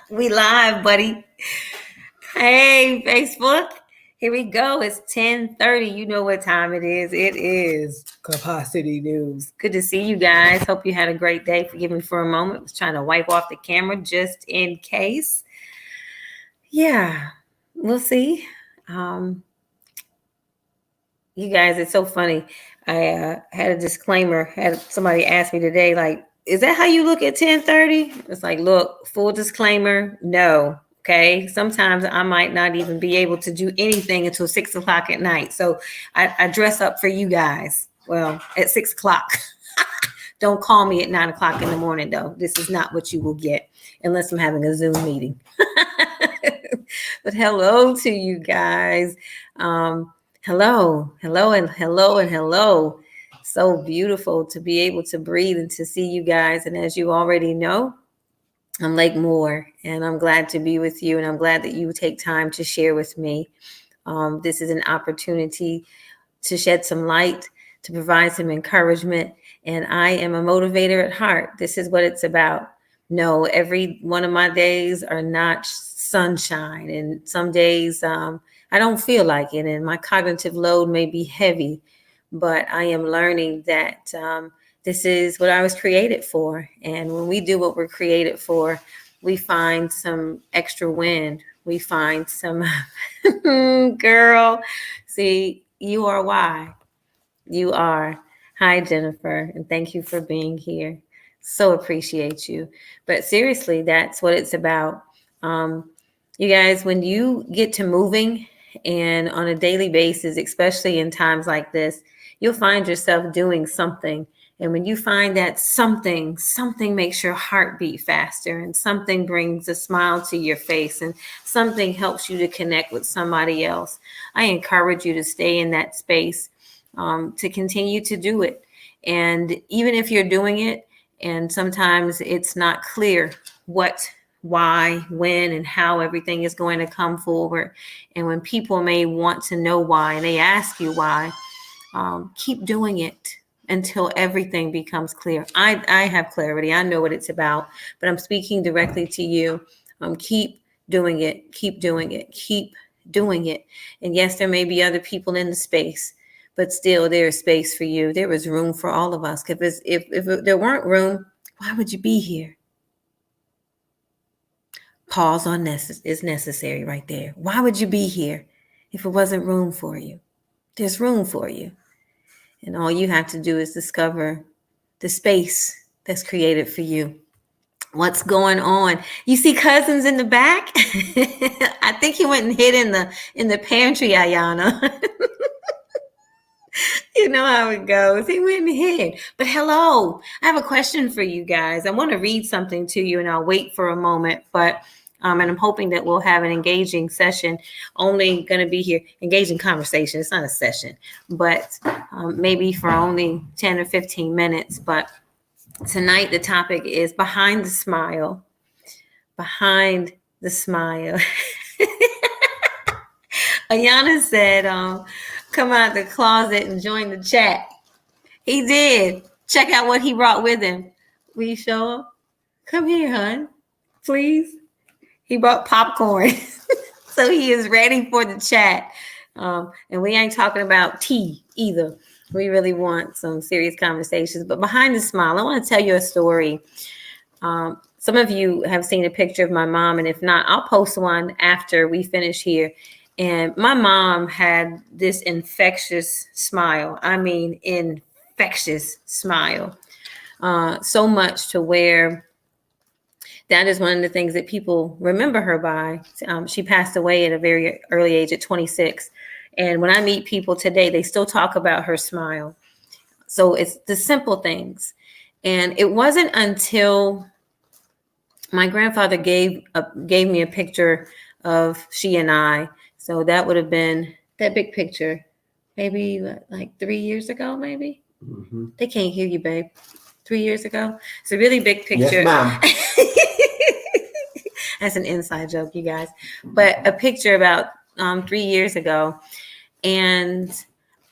We live, buddy. Hey, Facebook. Here we go. It's 10:30. You know what time it is. It is Capacity News. Good to see you guys. Hope you had a great day. Forgive me for a moment. I was trying to wipe off the camera just in case. Yeah, we'll see. You guys, it's so funny. I had a disclaimer. Had somebody ask me today, like, is that how you look at 10:30? It's like, look, full disclaimer, no. Okay. Sometimes I might not even be able to do anything until 6 o'clock at night. So I dress up for you guys. Well, at 6 o'clock. Don't call me at 9 o'clock in the morning, though. This is not what you will get unless I'm having a Zoom meeting. But hello to you guys. Hello, and hello. So beautiful to be able to breathe and to see you guys. And as you already know, I'm Lake Moore, and I'm glad to be with you. And I'm glad that you take time to share with me. This is an opportunity to shed some light, to provide some encouragement. And I am a motivator at heart. This is what it's about. No, every one of my days are not sunshine. And some days I don't feel like it. And my cognitive load may be heavy, but I am learning that this is what I was created for. And when we do what we're created for, we find some extra wind. We find some, girl, see, you are why. You are. Hi, Jennifer, and thank you for being here. So appreciate you. But seriously, that's what it's about. You guys, when you get to moving and on a daily basis, especially in times like this, you'll find yourself doing something. And when you find that something makes your heart beat faster, and something brings a smile to your face, and something helps you to connect with somebody else, I encourage you to stay in that space, to continue to do it. And even if you're doing it, and sometimes it's not clear what, why, when, and how everything is going to come forward. And when people may want to know why, and they ask you why, keep doing it until everything becomes clear. I have clarity. I know what it's about, but I'm speaking directly to you. Keep doing it. Keep doing it. Keep doing it. And yes, there may be other people in the space, but still there is space for you. There is room for all of us. If there weren't room, why would you be here? Pause on this is necessary right there. Why would you be here if it wasn't room for you? There's room for you. And all you have to do is discover the space that's created for you. What's going on? You see Cousins in the back? I think he went and hid in the pantry, Ayana. You know how it goes. He went and hid. But hello, I have a question for you guys. I want to read something to you, and I'll wait for a moment. But and I'm hoping that we'll have an engaging session. Only going to be here, engaging conversation. It's not a session, but maybe for only 10 or 15 minutes. But tonight the topic is behind the smile. Behind the smile. Ayana said, come out the closet and join the chat. He did. Check out what he brought with him. Will you show him? Come here, hon. Please. He brought popcorn. So he is ready for the chat. And we ain't talking about tea either. We really want some serious conversations. But behind the smile, I want to tell you a story. Some of you have seen a picture of my mom. And if not, I'll post one after we finish here. And my mom had this infectious smile. I mean, infectious smile. So much to where that is one of the things that people remember her by. She passed away at a very early age at 26. And when I meet people today, they still talk about her smile. So it's the simple things. And it wasn't until my grandfather gave me a picture of she and I. So that would have been that big picture, maybe like 3 years ago, maybe. Mm-hmm. They can't hear you, babe. 3 years ago. It's a really big picture. Yes, ma'am. That's an inside joke, you guys. But a picture about 3 years ago. And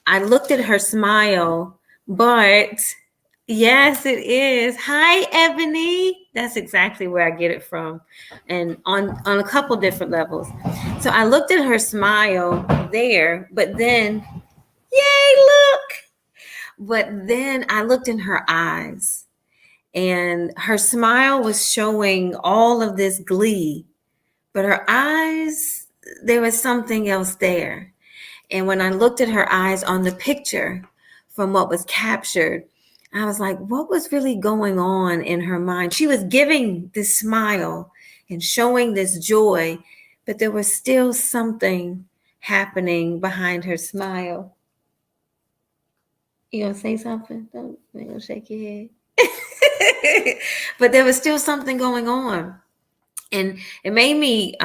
I looked at her smile, but Yes, it is. Hi, Ebony. That's exactly where I get it from, and on a couple different levels. So I looked at her smile there, but then, yay, look! But then I looked in her eyes, and her smile was showing all of this glee, but her eyes, there was something else there. And when I looked at her eyes on the picture from what was captured, I was like, what was really going on in her mind? She was giving this smile and showing this joy, but there was still something happening behind her smile. You gonna say something? Don't you gonna shake your head. But there was still something going on. And it made me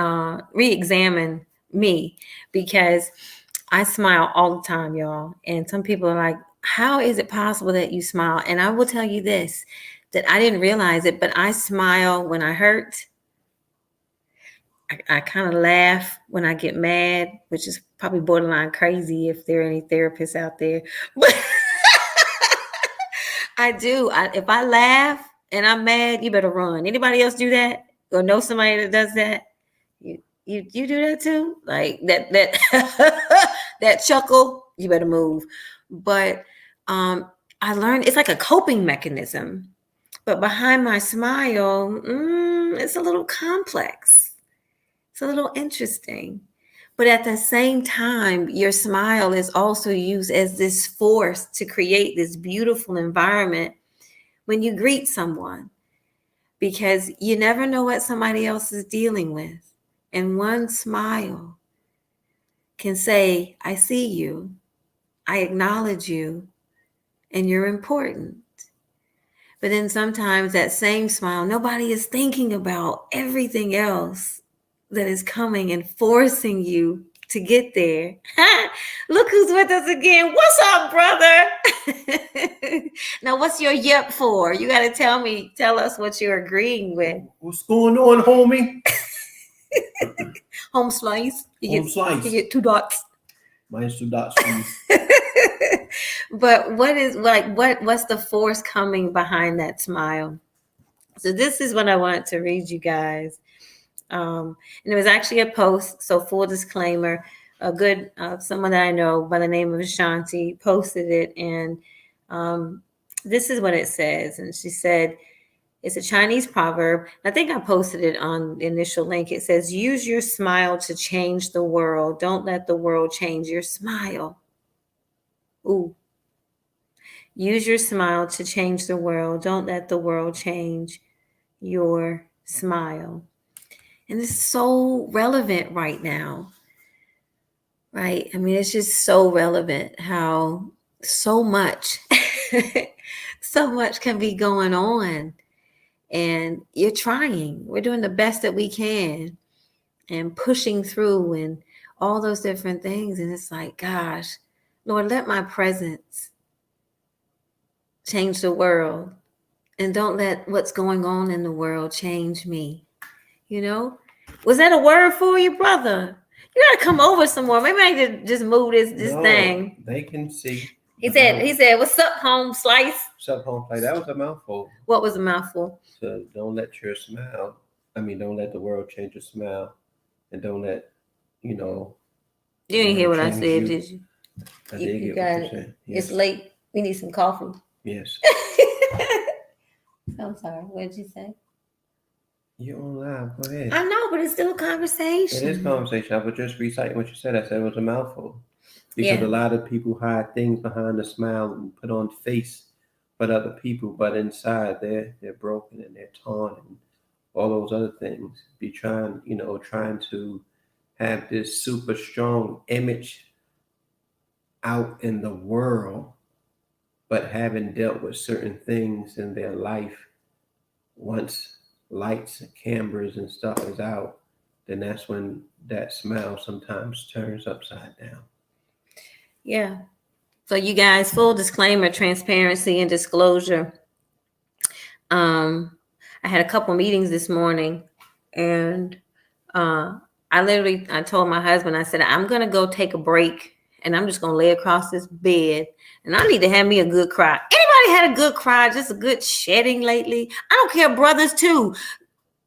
re-examine me, because I smile all the time, y'all. And some people are like, how is it possible that you smile? And I will tell you this, that I didn't realize it, but I smile when I hurt. I kind of laugh when I get mad, which is probably borderline crazy if there are any therapists out there. But I do. If I laugh and I'm mad, you better run. Anybody else do that? Or know somebody that does that? You do that too? Like that that chuckle, you better move. But I learned it's like a coping mechanism. But behind my smile, it's a little complex. It's a little interesting. But at the same time, your smile is also used as this force to create this beautiful environment when you greet someone, because you never know what somebody else is dealing with. And one smile can say, I see you, I acknowledge you, and you're important. But then sometimes that same smile, nobody is thinking about everything else that is coming and forcing you to get there. Look who's with us again. What's up, brother? Now, what's your yep for? You got to tell us what you're agreeing with. What's going on, homie? Home slice. Home slice. You get 2 dots. Minus 2 dots for you. But what's the force coming behind that smile? So this is what I wanted to read you guys. And it was actually a post. So full disclaimer, a good someone that I know by the name of Ashanti posted it, and this is what it says. And she said, it's a Chinese proverb. I think I posted it on the initial link. It says, use your smile to change the world. Don't let the world change your smile. Ooh. Use your smile to change the world. Don't let the world change your smile. And it's so relevant right now, right? I mean, it's just so relevant how so much, so much can be going on. And you're trying. We're doing the best that we can and pushing through and all those different things. And it's like, gosh, Lord, let my presence change the world. And don't let what's going on in the world change me. You know? Was that a word for you, brother? You gotta come over some more. Maybe I could just move this thing. They can see. He said, what's up, home slice? What's up, home slice? That was a mouthful. What was a mouthful? So don't let don't let the world change your smile. And don't let, You didn't hear what I said, did you? I did you get got what it. you said. Yes. It's late. We need some coffee. Yes. I'm sorry. What did you say? You're on live. Go ahead. I know, but it's still a conversation. It is conversation. I was just reciting what you said. I said it was a mouthful. Because a lot of people hide things behind the smile and put on face for other people, but inside they're broken and they're torn and all those other things. Be trying to have this super strong image out in the world, but haven't dealt with certain things in their life. Once lights and cameras and stuff is out, then that's when that smile sometimes turns upside down. Yeah. So you guys, full disclaimer, transparency and disclosure. I had a couple meetings this morning, and I told my husband, I said, I'm gonna go take a break and I'm just gonna lay across this bed And I need to have me a good cry. Anybody had a good cry, just a good shedding lately? I don't care, brothers too.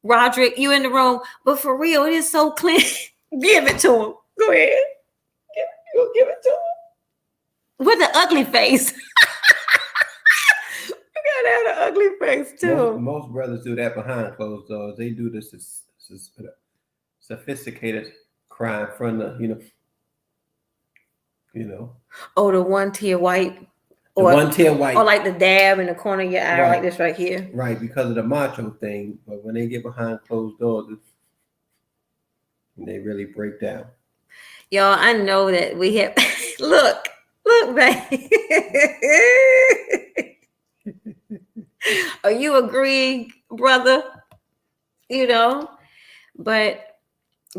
Roderick, you in the room, but for real, it is so clean. Give it to him. Go ahead. Give it to him. With the ugly face. You gotta have the ugly face too. Most brothers do that behind closed doors. They do this sophisticated cry in front of Oh, the one tear white. The one tear white. Or like the dab in the corner of your eye, right. Like this right here. Right, because of the macho thing. But when they get behind closed doors, they really break down. Y'all, I know that we have look, babe. Are you agreeing, brother? But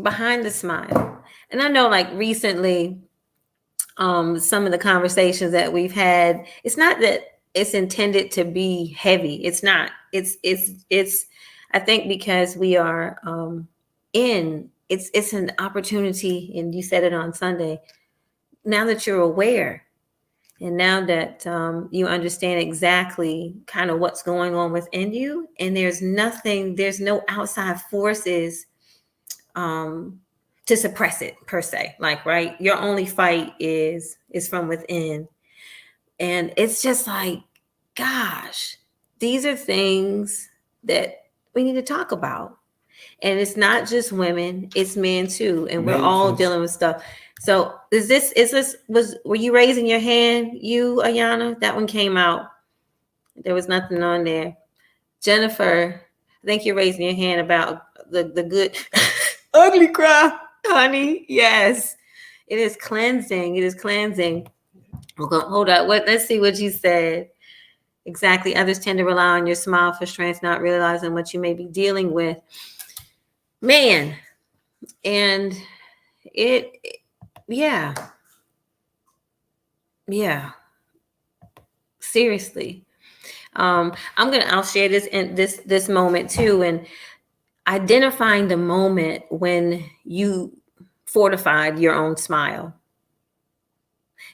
behind the smile. And I know like recently, some of the conversations that we've had, it's not that it's intended to be heavy. It's not. It's I think because we are it's an opportunity, and you said it on Sunday. Now that you're aware, and now that you understand exactly kind of what's going on within you, and there's no outside forces to suppress it per se, like, right? Your only fight is from within. And it's just like, gosh, these are things that we need to talk about. And it's not just women, it's men too. And we're all dealing with stuff. So were you raising your hand, you, Ayana? That one came out. There was nothing on there. Jennifer, I think you're raising your hand about the good ugly cry, honey. Yes. It is cleansing. It is cleansing. Hold up. Let's see what you said. Exactly. Others tend to rely on your smile for strength, not realizing what you may be dealing with. Man. And yeah. Seriously. I'll share this in this moment too. And identifying the moment when you fortified your own smile.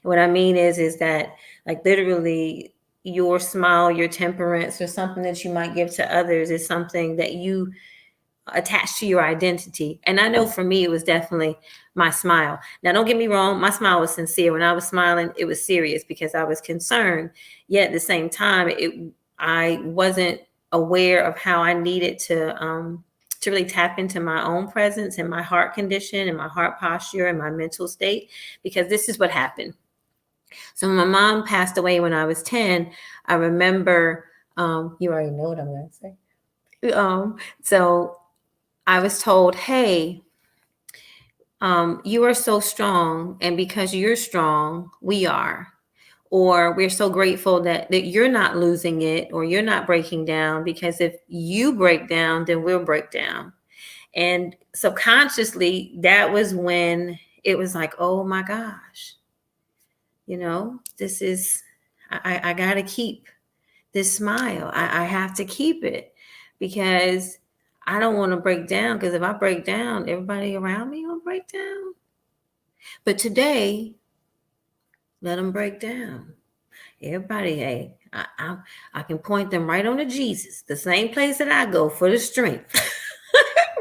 What I mean is that, like, literally your smile, your temperance, or something that you might give to others is something that you attach to your identity. And I know for me, it was definitely my smile. Now, don't get me wrong. My smile was sincere. When I was smiling, it was serious because I was concerned. Yet at the same time, I wasn't aware of how I needed to really tap into my own presence and my heart condition and my heart posture and my mental state, because this is what happened. So when my mom passed away when I was 10, I remember, you already know what I'm going to say. So I was told, hey, you are so strong, and because you're strong, we are. Or we're so grateful that you're not losing it, or you're not breaking down, because if you break down, then we'll break down. And subconsciously, that was when it was like, oh my gosh, this is, I got to keep this smile. I have to keep it, because I don't want to break down, because if I break down, everybody around me will break down. But today, let them break down. Everybody, hey, I can point them right on to Jesus, the same place that I go for the strength.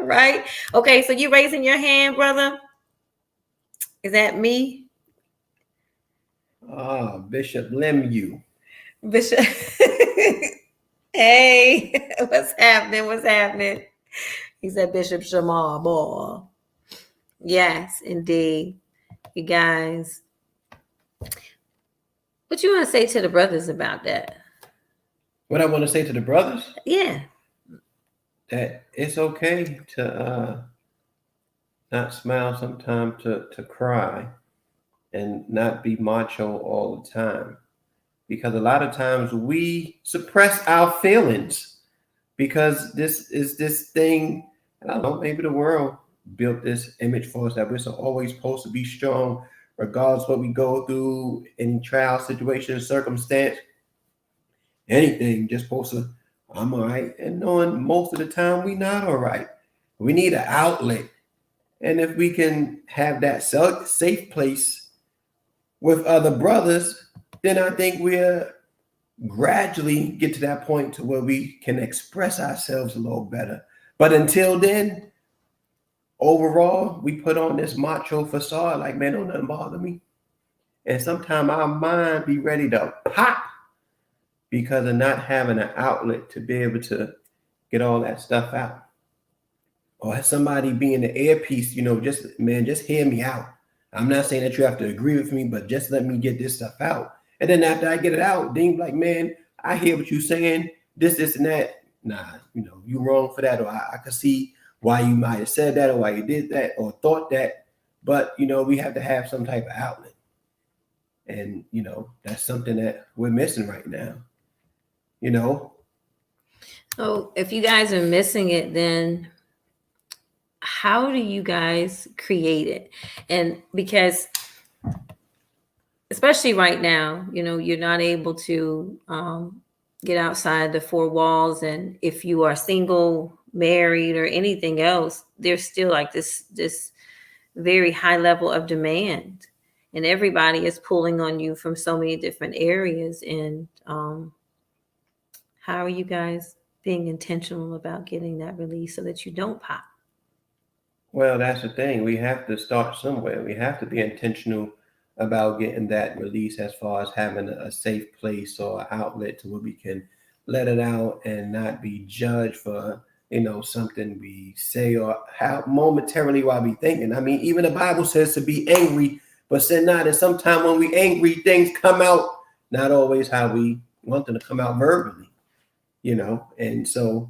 Right? Okay, so you raising your hand, brother? Is that me? Bishop Lemieux. Bishop. Hey, what's happening? He said Bishop Shamar Ball. Yes, indeed. You guys. What you want to say to the brothers about that? What I want to say to the brothers? Yeah. That it's okay to not smile sometimes, to cry, and not be macho all the time. Because a lot of times we suppress our feelings, because this is this thing, I don't know, maybe the world built this image for us that we're always supposed to be strong, regardless what we go through, any trial, situation, circumstance, anything, just supposed to, I'm all right. And knowing most of the time we not all right. We need an outlet. And if we can have that safe place with other brothers, then I think we'll gradually get to that point to where we can express ourselves a little better. But until then, overall, we put on this macho facade like, man, don't nothing bother me. And sometimes our mind be ready to pop because of not having an outlet to be able to get all that stuff out. Or somebody be in the earpiece, just man, just hear me out. I'm not saying that you have to agree with me, but just let me get this stuff out. And then after I get it out, then like, man, I hear what you're saying, this, and that. Nah, you wrong for that, or I could see why you might have said that, or why you did that, or thought that. But we have to have some type of outlet, and that's something that we're missing right now. You know, So if you guys are missing it, then how do you guys create it? And because especially right now, you're not able to get outside the four walls. And if you are single, married, or anything else, there's still like this very high level of demand. And everybody is pulling on you from so many different areas. And how are you guys being intentional about getting that release so that you don't pop? well, that's the thing. We have to start somewhere. We have to be intentional about getting that release as far as having a safe place or outlet to where we can let it out and not be judged for something we say or how momentarily while we thinking. I mean, even the Bible says to be angry, but sin not. And sometimes when we angry, things come out not always how we want them to come out verbally, And so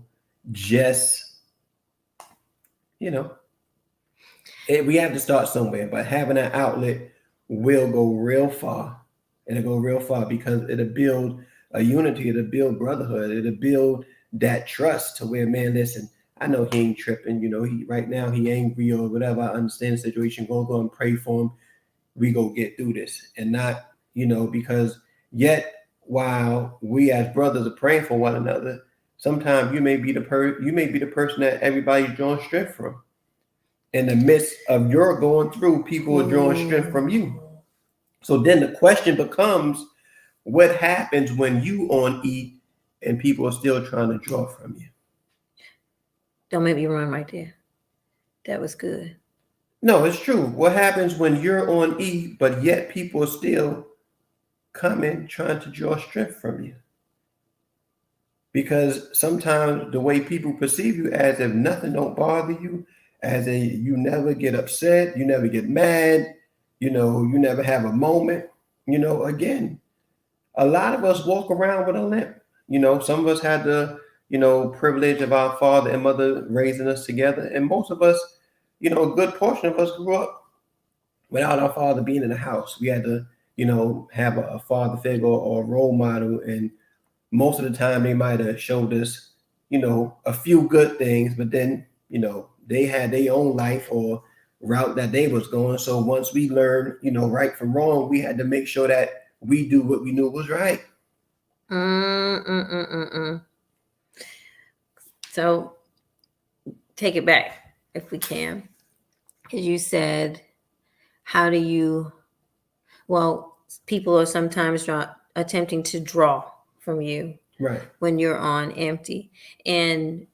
just you know we have to start somewhere, but having an outlet will go real far. It'll go real far because it'll build a unity, it'll build brotherhood, it'll build that trust to where, man, listen, I know he ain't tripping, he right now he angry or whatever. I understand the situation. Go and pray for him. We go get through this. And not, because yet while we as brothers are praying for one another, sometimes you may be the person that everybody's drawing strength from. In the midst of your going through, people are drawing strength from you. So then the question becomes, what happens when you on E and people are still trying to draw from you? Don't make me run right there. That was good. No, it's true. What happens when you're on E, but yet people are still coming trying to draw strength from you? Because sometimes the way people perceive you as if nothing don't bother you, as you never get upset, you never get mad, you never have a moment. Again, a lot of us walk around with a limp. Some of us had the privilege of our father and mother raising us together, and most of us, a good portion of us grew up without our father being in the house. We had to have a father figure or a role model, and most of the time they might have showed us a few good things, but then they had their own life or route that they was going. So once we learned right from wrong, we had to make sure that we do what we knew was right. So take it back if we can, because you said, how do you, well, people are sometimes attempting to draw from you, right, when you're on empty. And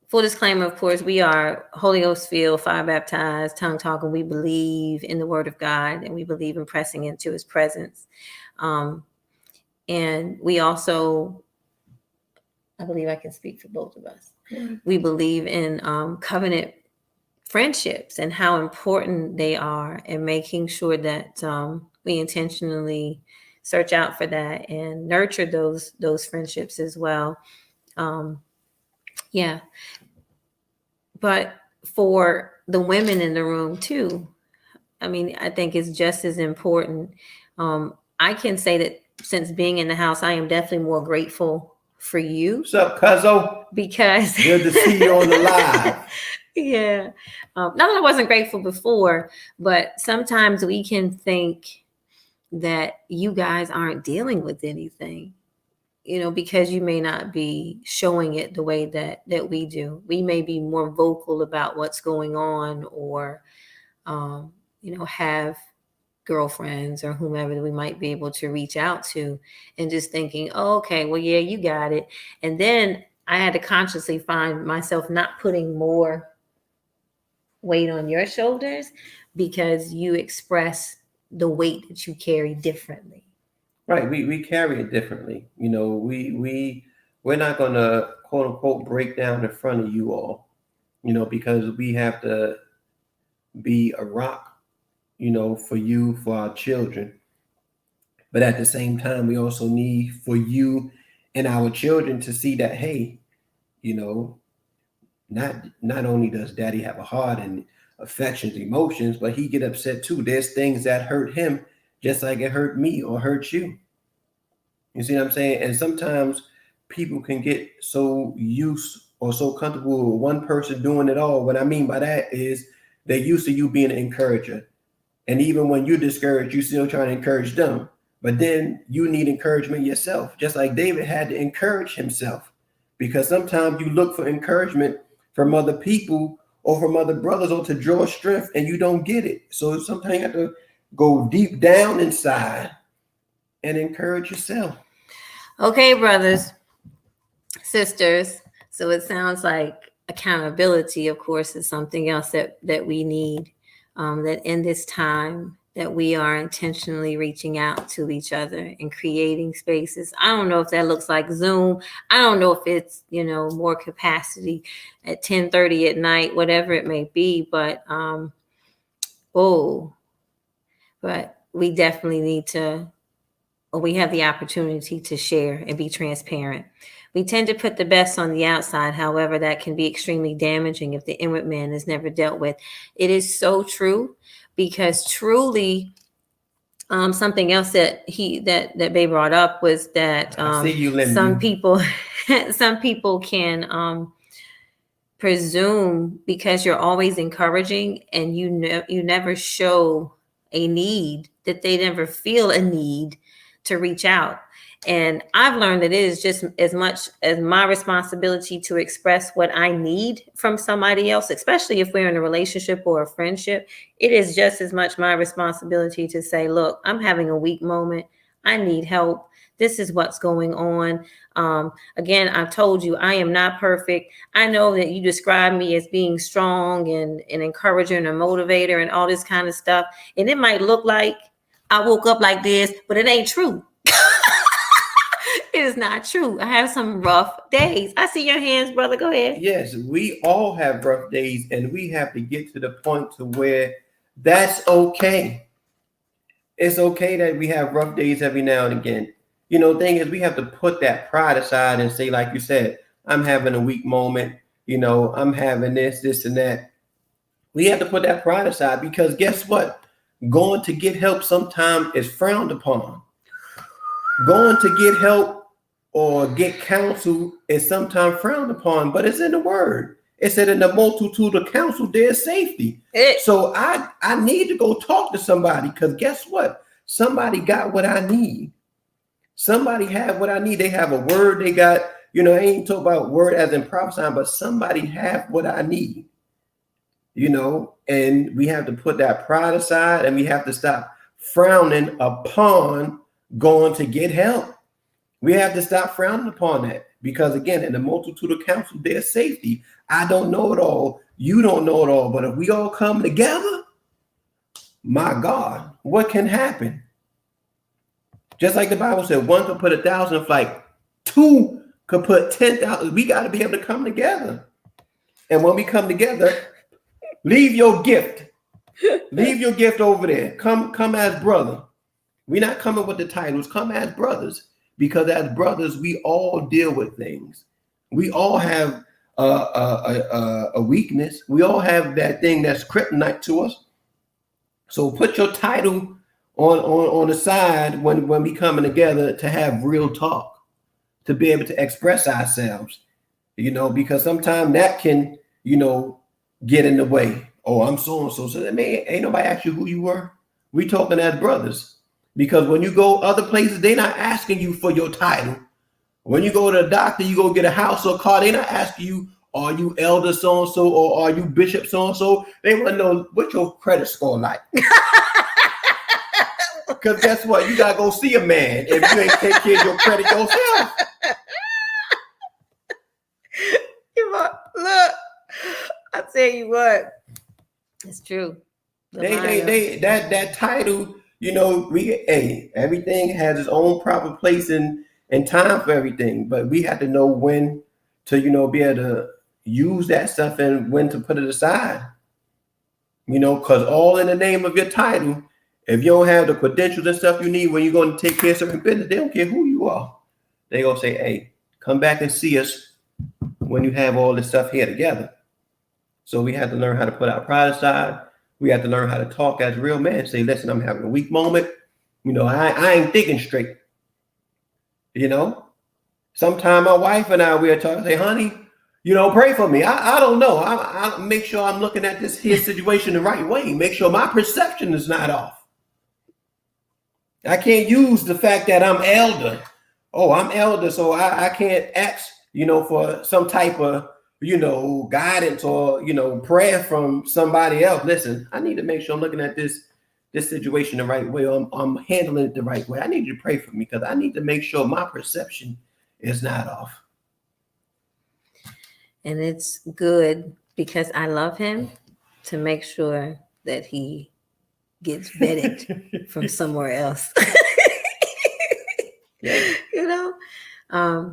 full disclaimer, of course, we are Holy Ghost filled, fire baptized, tongue talking. We believe in the word of God, and we believe in pressing into his presence. And we also, I believe I can speak for both of us. We believe in covenant friendships and how important they are, and making sure that we intentionally search out for that and nurture those friendships as well. Yeah. But for the women in the room too, I mean, I think it's just as important. I can say that since being in the house, I am definitely more grateful for you. What's up, Cuzzo? Because good to see you on the live. Yeah. Not that I wasn't grateful before, but sometimes we can think that you guys aren't dealing with anything, because you may not be showing it the way that we do. We may be more vocal about what's going on, or, have girlfriends or whomever that we might be able to reach out to, and just thinking, oh, okay, well, yeah, you got it. And then I had to consciously find myself not putting more weight on your shoulders because you express the weight that you carry differently. Right. We carry it differently. We're not gonna quote unquote break down in front of you all, because we have to be a rock, for you, for our children. But at the same time, we also need for you and our children to see that, hey, you know, not only does daddy have a heart and affections, emotions, but he get upset too. There's things that hurt him just like it hurt me or hurt you. You see what I'm saying? And sometimes people can get so used or so comfortable with one person doing it all. What I mean by that is they're used to you being an encourager. And even when you're discouraged, you still trying to encourage them. But then you need encouragement yourself, just like David had to encourage himself. Because sometimes you look for encouragement from other people or from other brothers or to draw strength and you don't get it. So sometimes you have to go deep down inside and encourage yourself. Okay, brothers, sisters. So it sounds like accountability, of course, is something else that we need. That in this time that we are intentionally reaching out to each other and creating spaces. I don't know if that looks like Zoom. I don't know if it's, more capacity at 10:30 at night, whatever it may be. But we definitely need to, or we have the opportunity to share and be transparent. We tend to put the best on the outside. However, that can be extremely damaging if the inward man is never dealt with. It is so true, because truly, something else that Bay brought up was that some people can presume because you're always encouraging and you never show a need, that they never feel a need to reach out. And I've learned that it is just as much as my responsibility to express what I need from somebody else, especially if we're in a relationship or a friendship. It is just as much my responsibility to say, look, I'm having a weak moment. I need help. This is what's going on. Again, I've told you, I am not perfect. I know that you describe me as being strong and an encourager and a motivator and all this kind of stuff. And it might look like I woke up like this, but it ain't true. It is not true. I have some rough days. I see your hands, brother. Go ahead. Yes, we all have rough days, and we have to get to the point to where that's okay. It's okay that we have rough days every now and again. Thing is, we have to put that pride aside and say, like you said, I'm having a weak moment. I'm having this, and that. We have to put that pride aside, because guess what? Going to get help sometimes is frowned upon. Going to get help or get counsel is sometimes frowned upon, but it's in the word. It said, in the multitude of counsel, there's safety. So I need to go talk to somebody, because guess what? Somebody got what I need. Somebody have what I need. They have a word. They got, I ain't talking about word as in prophesying, but somebody have what I need. And we have to put that pride aside, and we have to stop frowning upon going to get help. We have to stop frowning upon that, because again, in the multitude of counsel, there's safety. I don't know it all. You don't know it all. But if we all come together, my God, what can happen? Just like the Bible said, one could put 1,000 to flight, two could put 10,000. We got to be able to come together. And when we come together, leave your gift. Leave your gift over there. Come as brother. We're not coming with the titles. Come as brothers. Because as brothers, we all deal with things. We all have a weakness. We all have that thing that's kryptonite to us. So put your title on the side when we coming together to have real talk, to be able to express ourselves, because sometimes that can, get in the way. Oh, I'm so-and-so. So, man, ain't nobody ask you who you were. We talking as brothers. Because when you go other places, they're not asking you for your title. When you go to the doctor, you go get a house or a car, they're not asking you, are you elder so-and-so or are you bishop so-and-so? They want to know what your credit score like. Because guess what? You gotta go see a man if you ain't take care of your credit yourself. Look, I tell you what, it's true. That title, everything has its own proper place and time for everything, but we have to know when to, be able to use that stuff and when to put it aside. Because all in the name of your title, if you don't have the credentials and stuff you need when you're going to take care of certain business, they don't care who you are. They're going to say, hey, come back and see us when you have all this stuff here together. So we have to learn how to put our pride aside. We have to learn how to talk as real men. Say, listen, I'm having a weak moment. I ain't thinking straight. Sometime my wife and I, we'll talk, say, honey, pray for me. I don't know. I make sure I'm looking at this here situation the right way. Make sure my perception is not off. I can't use the fact that I'm elder. Oh, I'm elder, so I can't ask, for some type of, guidance or, prayer from somebody else. Listen, I need to make sure I'm looking at this situation the right way. I'm handling it the right way. I need you to pray for me because I need to make sure my perception is not off. And it's good because I love him to make sure that he gets vetted from somewhere else. Yeah.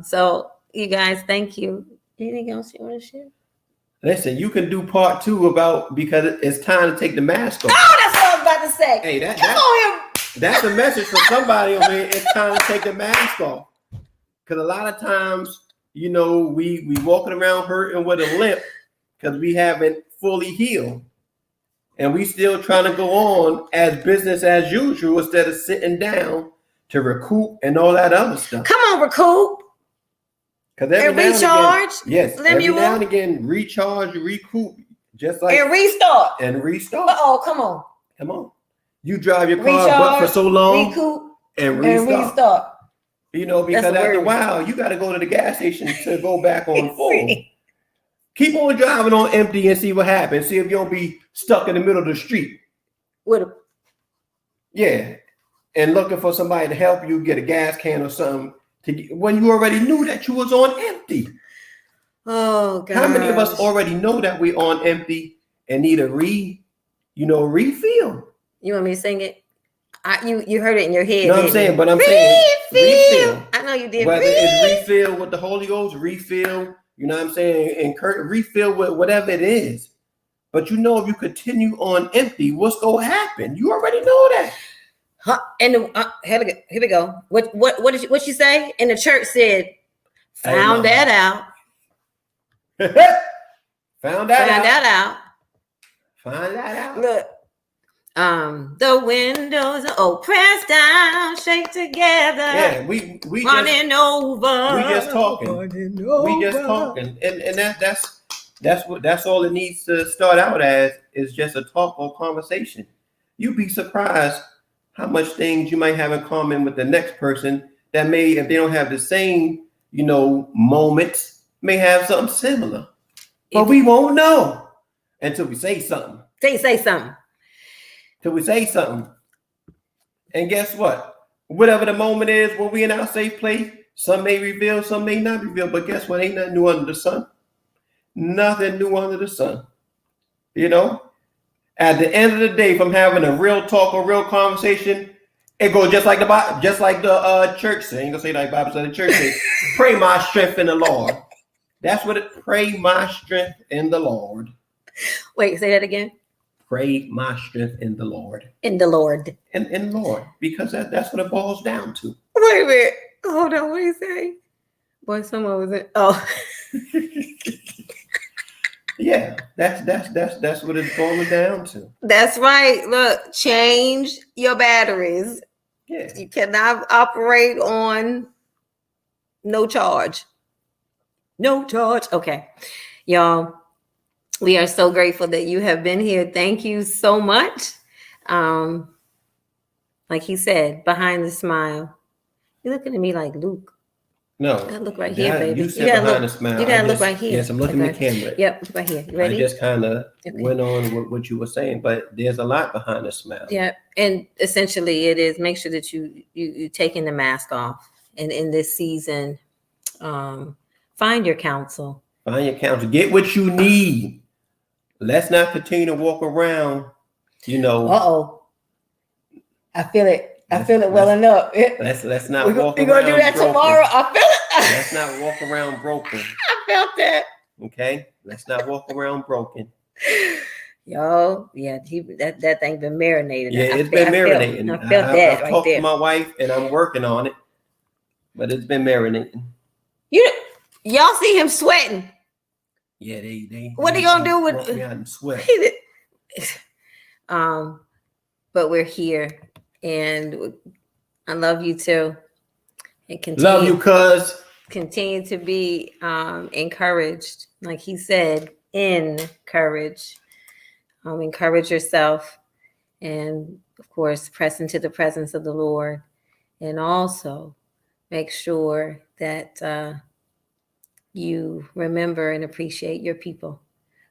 So you guys, thank you. Anything else you want to share? Listen, you can do part 2 because it's time to take the mask off. Oh, that's what I was about to say. Hey, come on here. That's a message for somebody over here. It's time to take the mask off. Because a lot of times, we walking around hurting with a limp because we haven't fully healed. And we still trying to go on as business as usual instead of sitting down to recoup and all that other stuff. Come on, recoup. And recharge. Every now and again, recharge, recoup, just like and restart. Oh, come on. You drive your car for so long, recoup, and restart. Because after a while, you got to go to the gas station to go back on full. Keep on driving on empty and see what happens. See if you don't be stuck in the middle of the street. And looking for somebody to help you get a gas can or something when you already knew that you was on empty. Oh, God. How many of us already know that we're on empty and need a refill? You want me to sing it? You heard it in your head. No, I'm saying refill. I know you did. Whether it's refill with the Holy Ghost, refill, and refill with whatever it is. But if you continue on empty, what's going to happen? You already know that. Huh? And here we go. What she say? And the church said, found that out. Found that out. Look. The windows are pressed down, shake together. Yeah, we running over. We just talking. And that's all it needs to start out as is just a talk or conversation. You'd be surprised how much things you might have in common with the next person that may, if they don't have the same, moments, may have something similar. But we won't know until we say something. Say something. Till we say something. And guess what? Whatever the moment is when we in our safe place, some may reveal, some may not reveal. But guess what? Ain't nothing new under the sun. Nothing new under the sun. At the end of the day, from having a real talk or real conversation, it goes just like the church says. I ain't gonna say like Bible said. The church says, "Pray my strength in the Lord." That's what it. Pray my strength in the Lord. Wait, say that again. Pray my strength in the Lord. In the Lord. In Lord, because that's what it boils down to. Wait a minute. Hold on. What do you say? Boy, someone was it. Oh. Yeah, that's what it's boiling down to. That's right. Look, change your batteries. Yeah. You cannot operate on no charge. No charge. Okay. Y'all, we are so grateful that you have been here. Thank you so much. Like he said, behind the smile. You're looking at me like, Luke, No, I look right here, baby. You said behind the smile. You gotta look right here. Yes, I'm looking at the camera. Yep, right here. You ready? I just kind of went on with what you were saying, but there's a lot behind the smile. Yeah, and essentially it is make sure that you taking the mask off, and in this season, find your counsel. Find your counsel. Get what you need. Let's not continue to walk around. I feel it. I feel it welling up. Let's not walk around. We're gonna do that broken tomorrow. I feel it. Let's not walk around broken. I felt that. Okay, let's not walk around broken. Yo, yeah, that thing been marinated. Yeah, it's been marinating. I felt that. I've talked to my wife, and I'm working on it, but it's been marinating. Y'all see him sweating? Yeah, they. What are you gonna do with? Want me out and sweat. But we're here, and I love you too. And love you, cuz. Continue to be encouraged, like he said, encourage yourself, and of course press into the presence of the Lord, and also make sure that you remember and appreciate your people.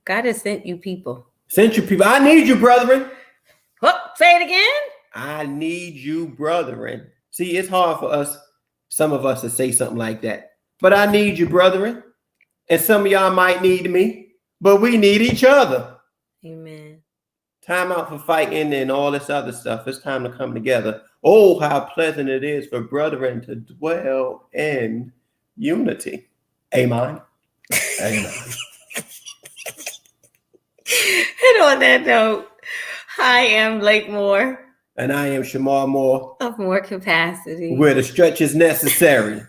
God has sent you people. I need you, brethren. Oh, say it again. I need you, brethren. See, it's hard for some of us to say something like that. But I need you, brethren. And some of y'all might need me, but we need each other. Amen. Time out for fighting and all this other stuff. It's time to come together. Oh, how pleasant it is for brethren to dwell in unity. Amen. Amen. And on that note, I am Blake Moore. And I am Shamar Moore. Of More Capacity. Where the stretch is necessary.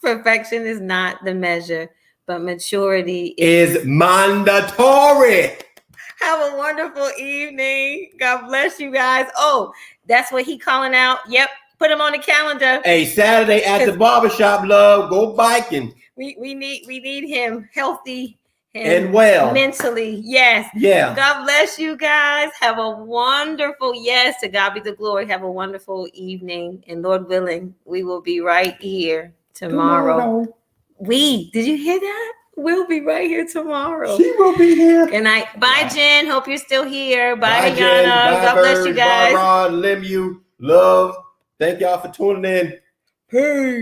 Perfection is not the measure, but maturity is mandatory. Have a wonderful evening. God bless you guys. Oh, that's what he calling out. Yep. Put him on the calendar. Hey, Saturday at the barbershop, love. Go biking. We need him healthy and well. Mentally. Yes. Yeah. God bless you guys. Have a wonderful, yes, to God be the glory. Have a wonderful evening. And Lord willing, we will be right here tomorrow. Did you hear that? We'll be right here tomorrow. She will be here. Good night. Bye, Jen. Hope you're still here. Bye, Jen. God bless you guys. Bye, Ron. Love you. Love. Thank y'all for tuning in. Peace.